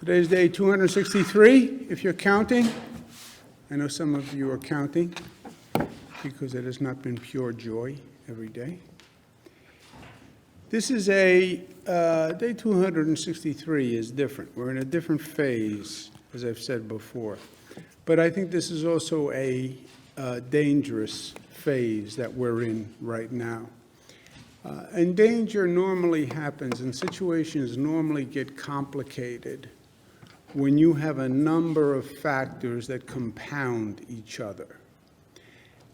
Today's day 263, if you're counting. I know some of you are counting because it has not been pure joy every day. This is day 263 is different. We're in a different phase, as I've said before. But I think this is also a dangerous phase that we're in right now. And danger normally happens, and situations normally get complicated when you have a number of factors that compound each other.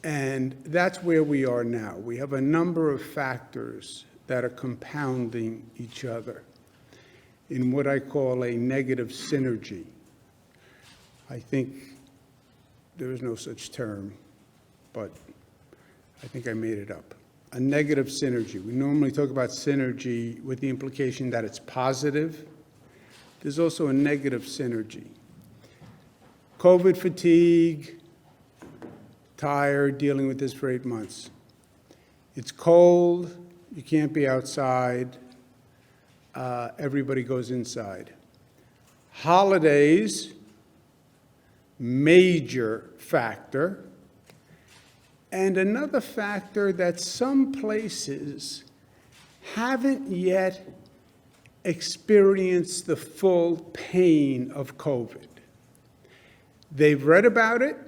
And that's where we are now. We have a number of factors that are compounding each other in what I call a negative synergy. I think there is no such term, but I think I made it up. A negative synergy. We normally talk about synergy with the implication that it's positive. There's also a negative synergy. COVID fatigue, tired, dealing with this for 8 months. It's cold, you can't be outside, everybody goes inside. Holidays, major factor. And another factor that some places haven't yet experienced the full pain of COVID. They've read about it,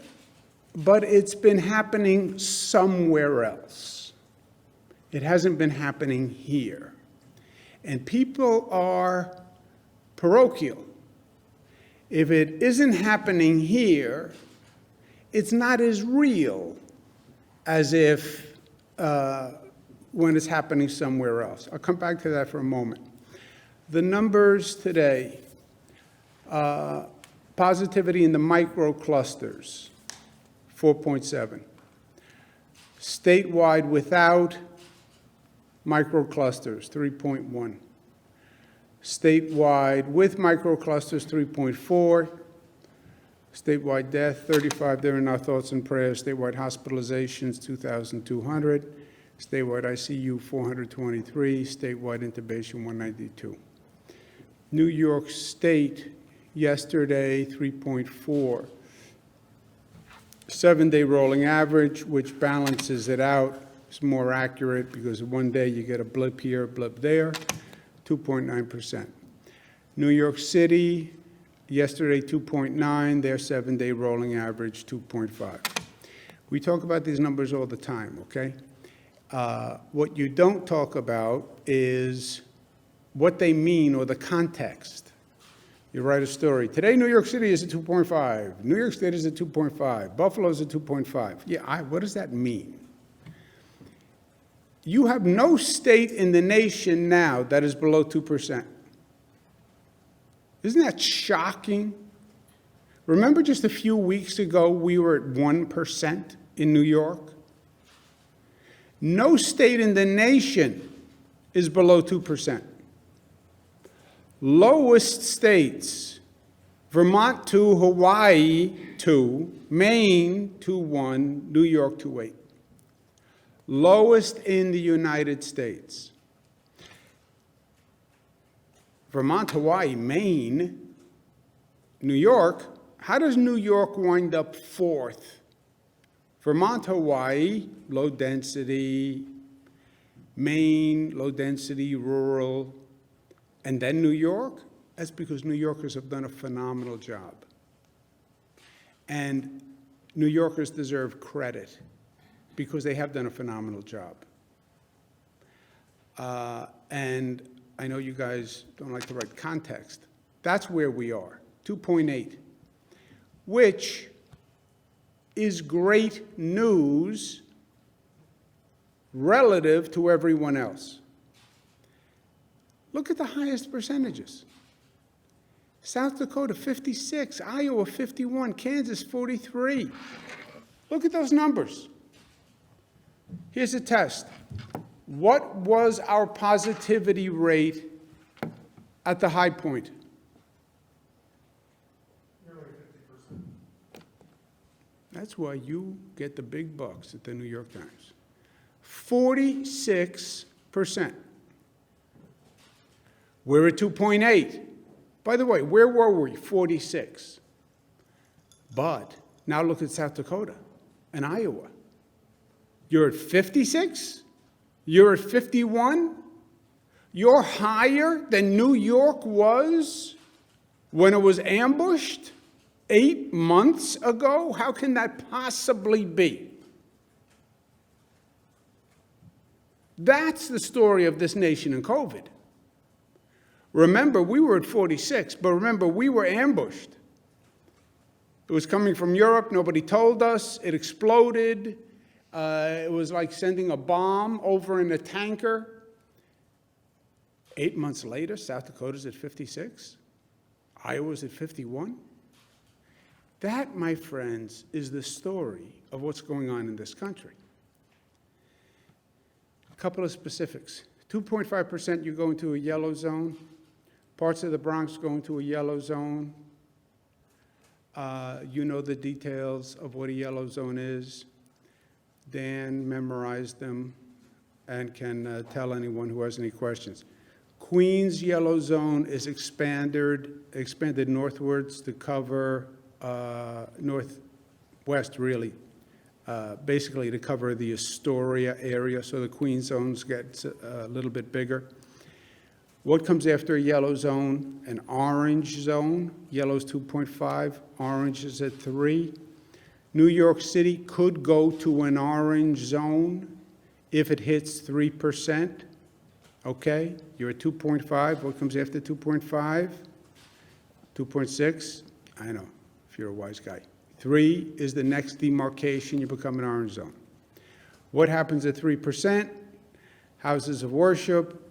but it's been happening somewhere else. It hasn't been happening here. And people are parochial. If it isn't happening here, it's not as real as if when it's happening somewhere else. I'll come back to that for a moment. The numbers today, positivity in the microclusters, 4.7. Statewide without microclusters, 3.1. Statewide with microclusters, 3.4. Statewide death, 35. They're in our thoughts and prayers. Statewide hospitalizations, 2,200. Statewide ICU, 423. Statewide intubation, 192. New York State, yesterday, 3.4. 7-day rolling average, which balances it out. It's more accurate because one day you get a blip here, a blip there, 2.9%. New York City, yesterday 2.9, their 7-day rolling average 2.5. We talk about these numbers all the time, okay? What you don't talk about is what they mean or the context. You write a story. Today, New York City is at 2.5. New York State is at 2.5. Buffalo is at 2.5. Yeah, what does that mean? You have no state in the nation now that is below 2%. Isn't that shocking? Remember just a few weeks ago, we were at 1% in New York? No state in the nation is below 2%. Lowest states, Vermont 2, Hawaii 2, Maine 2.1, New York 2.8. Lowest in the United States. Vermont, Hawaii, Maine, New York. How does New York wind up 4th? Vermont, Hawaii, low density. Maine, low density, rural. And then New York? That's because New Yorkers have done a phenomenal job. And New Yorkers deserve credit because they have done a phenomenal job. And I know you guys don't like to write context. That's where we are, 2.8, which is great news relative to everyone else. Look at the highest percentages. South Dakota, 56, Iowa, 51, Kansas, 43. Look at those numbers. Here's a test. What was our positivity rate at the high point? Nearly 50%. That's why you get the big bucks at the New York Times. 46%. We're at 2.8. By the way, where were we? 46. But now look at South Dakota and Iowa. You're at 56? You're at 51? You're higher than New York was when it was ambushed 8 months ago? How can that possibly be? That's the story of this nation in COVID. Remember, we were at 46, but remember, we were ambushed. It was coming from Europe. Nobody told us. It exploded. It was like sending a bomb over in a tanker. 8 months later, South Dakota's at 56. Iowa's at 51. That, my friends, is the story of what's going on in this country. A couple of specifics. 2.5% you go into a yellow zone. Parts of the Bronx go into a yellow zone. You know the details of what a yellow zone is. Dan memorized them and can tell anyone who has any questions. Queens yellow zone is expanded northwards to cover northwest, really, basically to cover the Astoria area, so the Queens zones get a little bit bigger. What comes after a yellow zone? An orange zone. Yellow's 2.5, orange is at 3. New York City could go to an orange zone if it hits 3%. Okay, you're at 2.5. What comes after 2.5? 2.6. I know, if you're a wise guy. 3 is the next demarcation. You become an orange zone. What happens at 3%? Houses of worship,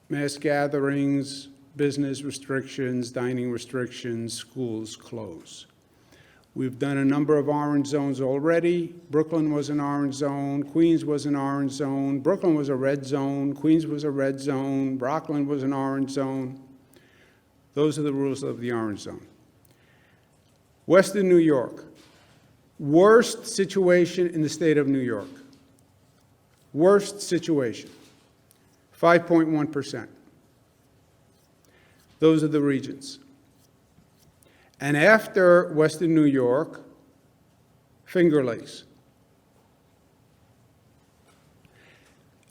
mass gatherings, business restrictions, dining restrictions, schools close. We've done a number of orange zones already. Brooklyn was an orange zone. Queens was an orange zone. Brooklyn was a red zone. Queens was a red zone. Rockland was an orange zone. Those are the rules of the orange zone. Western New York, worst situation in the state of New York. Worst situation, 5.1%. Those are the regions. And after Western New York, Finger Lakes.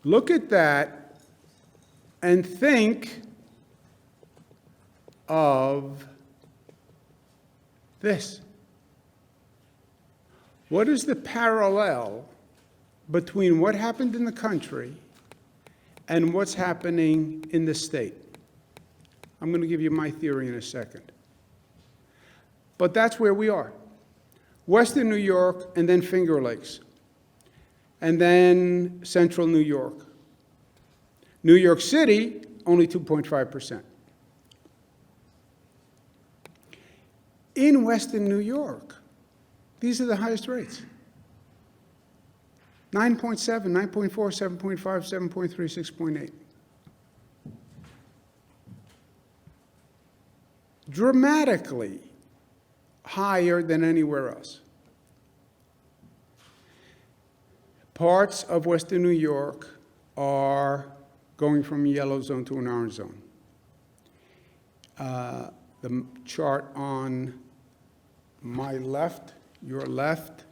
Look at that and think of this. What is the parallel between what happened in the country and what's happening in the state? I'm going to give you my theory in a second. But that's where we are. Western New York, and then Finger Lakes, and then Central New York. New York City, only 2.5%. In Western New York, these are the highest rates. 9.7, 9.4, 7.5, 7.3, 6.8. Dramatically higher than anywhere else. Parts of Western New York are going from a yellow zone to an orange zone. The chart on my left, your left,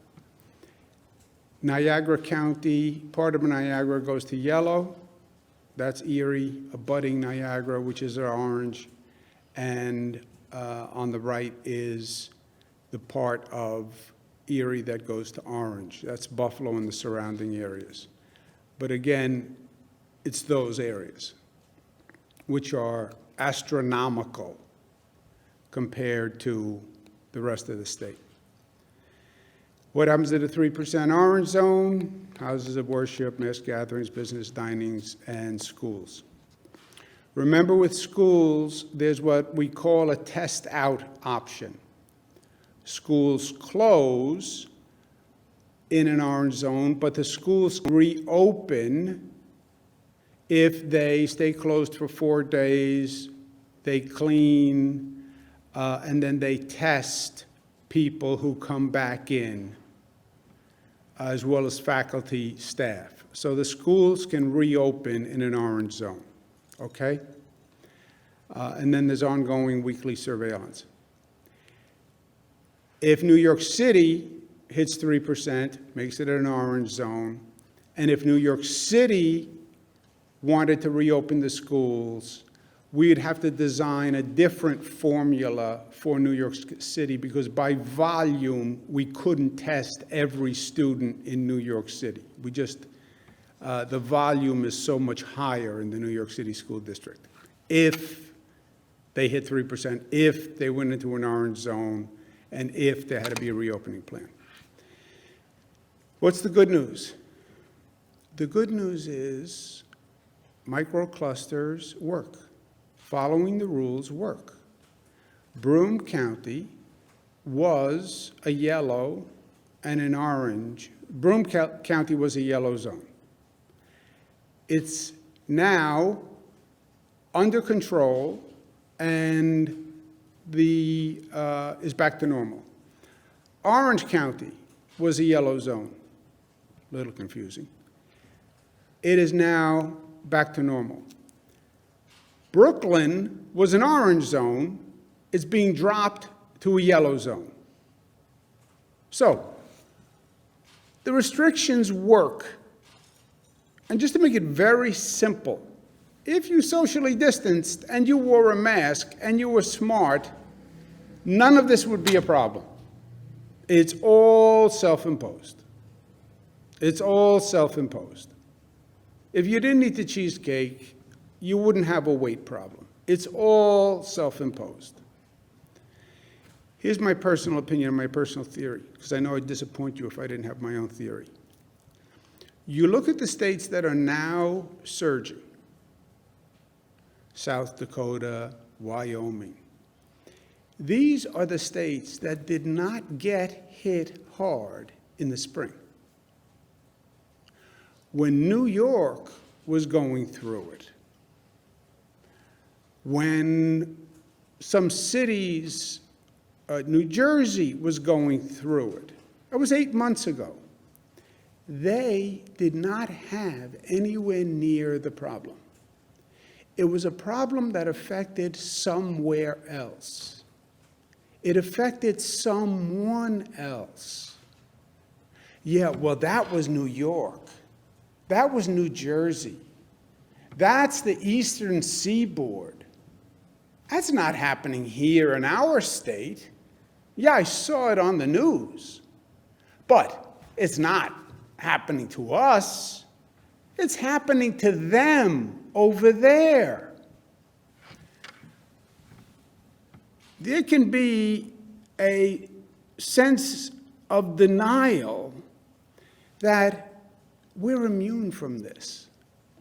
Niagara County, part of Niagara goes to yellow. That's Erie, abutting Niagara, which is our orange. And on the right is the part of Erie that goes to orange. That's Buffalo and the surrounding areas. But again, it's those areas, which are astronomical compared to the rest of the state. What happens at a 3% orange zone? Houses of worship, mass gatherings, business, dinings, and schools. Remember, with schools, there's what we call a test out option. Schools close in an orange zone, but the schools reopen if they stay closed for 4 days, they clean, and then they test people who come back in, as well as faculty, staff. So the schools can reopen in an orange zone, okay? And then there's ongoing weekly surveillance. If New York City hits 3%, makes it an orange zone, and if New York City wanted to reopen the schools, we'd have to design a different formula for New York City, because by volume, we couldn't test every student in New York City. We just, the volume is so much higher in the New York City School District. If they hit 3%, if they went into an orange zone, and if there had to be a reopening plan. What's the good news? The good news is microclusters work. Following the rules work. Broome County was a yellow and an orange. Broome County was a yellow zone. It's now under control and is back to normal. Orange County was a yellow zone. A little confusing. It is now back to normal. Brooklyn was an orange zone. It's being dropped to a yellow zone. So, the restrictions work. And just to make it very simple, if you socially distanced and you wore a mask and you were smart, none of this would be a problem. It's all self-imposed. It's all self-imposed. If you didn't eat the cheesecake, you wouldn't have a weight problem. It's all self-imposed. Here's my personal opinion and my personal theory, because I know I'd disappoint you if I didn't have my own theory. You look at the states that are now surging, South Dakota, Wyoming. These are the states that did not get hit hard in the spring. When New York was going through it, when some cities, New Jersey was going through it, that was 8 months ago, they did not have anywhere near the problem. It was a problem that affected somewhere else. It affected someone else. Yeah, well, that was New York. That was New Jersey. That's the Eastern Seaboard. That's not happening here in our state. Yeah, I saw it on the news. But it's not happening to us. It's happening to them over there. There can be a sense of denial that we're immune from this.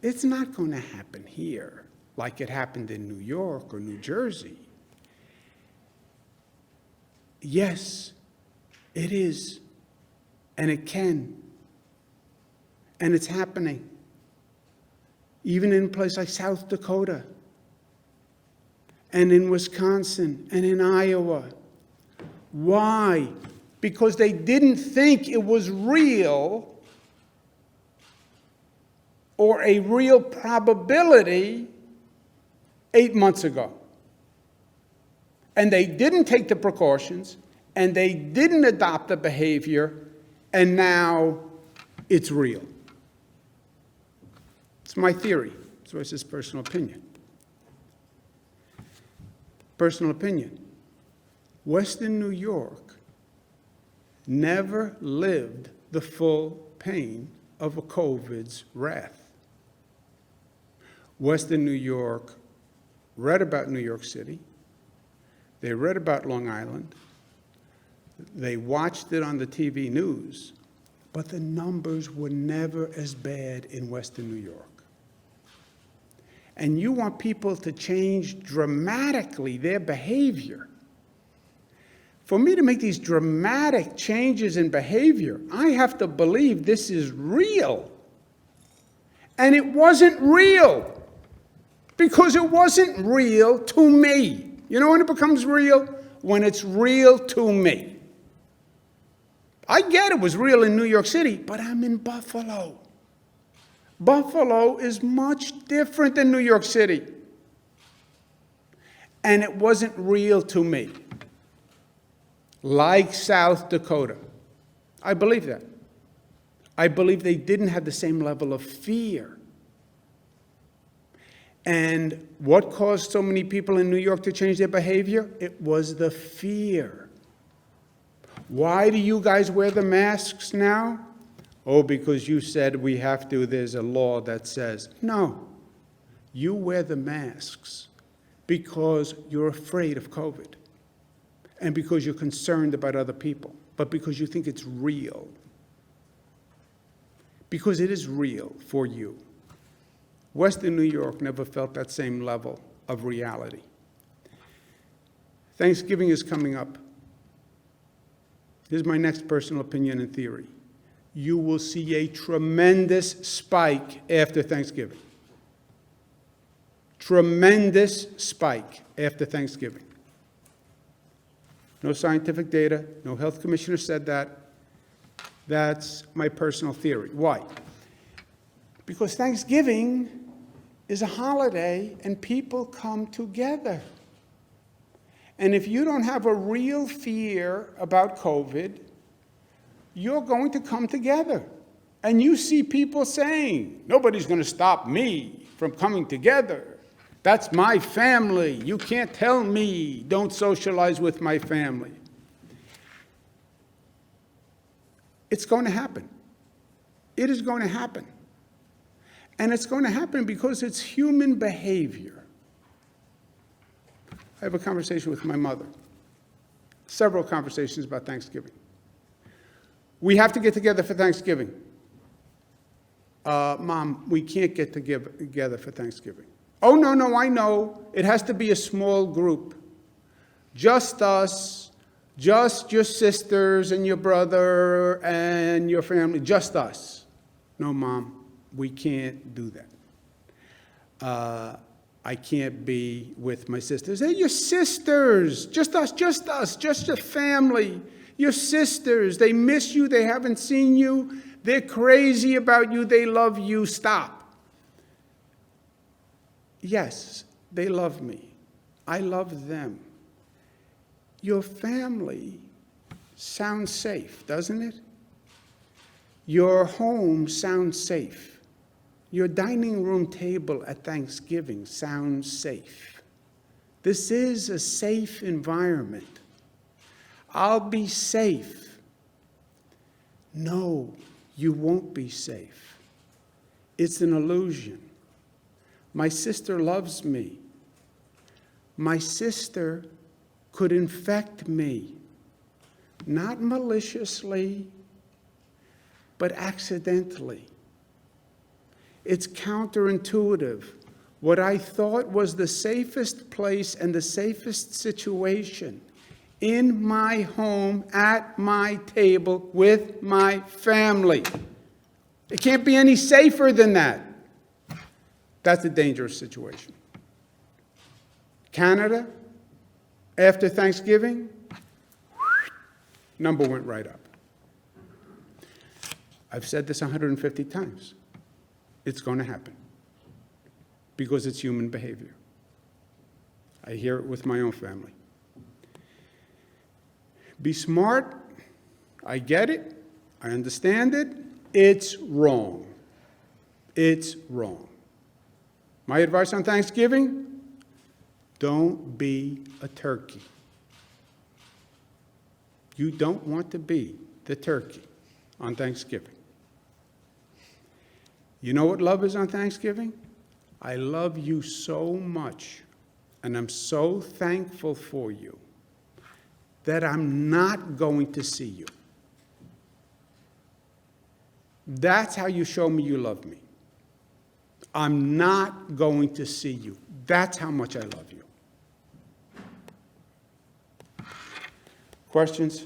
It's not going to happen here like it happened in New York or New Jersey. Yes, it is, and it can, and it's happening. Even in a place like South Dakota, and in Wisconsin, and in Iowa. Why? Because they didn't think it was real or a real probability 8 months ago. And they didn't take the precautions, and they didn't adopt the behavior, and now it's real. It's my theory. So it's just personal opinion. Personal opinion. Western New York never lived the full pain of a COVID's wrath. Western New York read about New York City. They read about Long Island. They watched it on the TV news, but the numbers were never as bad in Western New York. And you want people to change dramatically their behavior. For me to make these dramatic changes in behavior, I have to believe this is real. And it wasn't real, because it wasn't real to me. You know when it becomes real? When it's real to me. I get it was real in New York City, but I'm in Buffalo. Buffalo is much different than New York City. and it wasn't real to me. Like South Dakota. I believe that. I believe they didn't have the same level of fear. And what caused so many people in New York to change their behavior? It was the fear. Why do you guys wear the masks now? Oh, because you said we have to, there's a law that says. No, you wear the masks because you're afraid of COVID and because you're concerned about other people, but because you think it's real. Because it is real for you. Western New York never felt that same level of reality. Thanksgiving is coming up. Here's my next personal opinion and theory. You will see a tremendous spike after Thanksgiving. Tremendous spike after Thanksgiving. No scientific data, no health commissioner said that. That's my personal theory. Why? Because Thanksgiving is a holiday and people come together. And if you don't have a real fear about COVID, you're going to come together. And you see people saying, nobody's going to stop me from coming together. That's my family. You can't tell me don't socialize with my family. It's going to happen. It is going to happen. And it's going to happen because it's human behavior. I have a conversation with my mother. Several conversations about Thanksgiving. We have to get together for Thanksgiving. Mom, we can't get together for Thanksgiving. Oh, no, I know. It has to be a small group. Just us, just your sisters and your brother and your family, just us. No, Mom, we can't do that. I can't be with my sisters. They're your sisters, just us, just your family. Your sisters, they miss you, they haven't seen you, they're crazy about you, they love you, stop. Yes, they love me. I love them. Your family sounds safe, doesn't it? Your home sounds safe. Your dining room table at Thanksgiving sounds safe. This is a safe environment. I'll be safe. No, you won't be safe. It's an illusion. My sister loves me. My sister could infect me, not maliciously, but accidentally. It's counterintuitive. What I thought was the safest place and the safest situation in my home, at my table, with my family. It can't be any safer than that. That's a dangerous situation. Canada, after Thanksgiving, number went right up. I've said this 150 times. It's going to happen because it's human behavior. I hear it with my own family. Be smart. I get it. I understand it. It's wrong. It's wrong. My advice on Thanksgiving, don't be a turkey. You don't want to be the turkey on Thanksgiving. You know what love is on Thanksgiving? I love you so much, and I'm so thankful for you that I'm not going to see you. That's how you show me you love me. I'm not going to see you. That's how much I love you. Questions?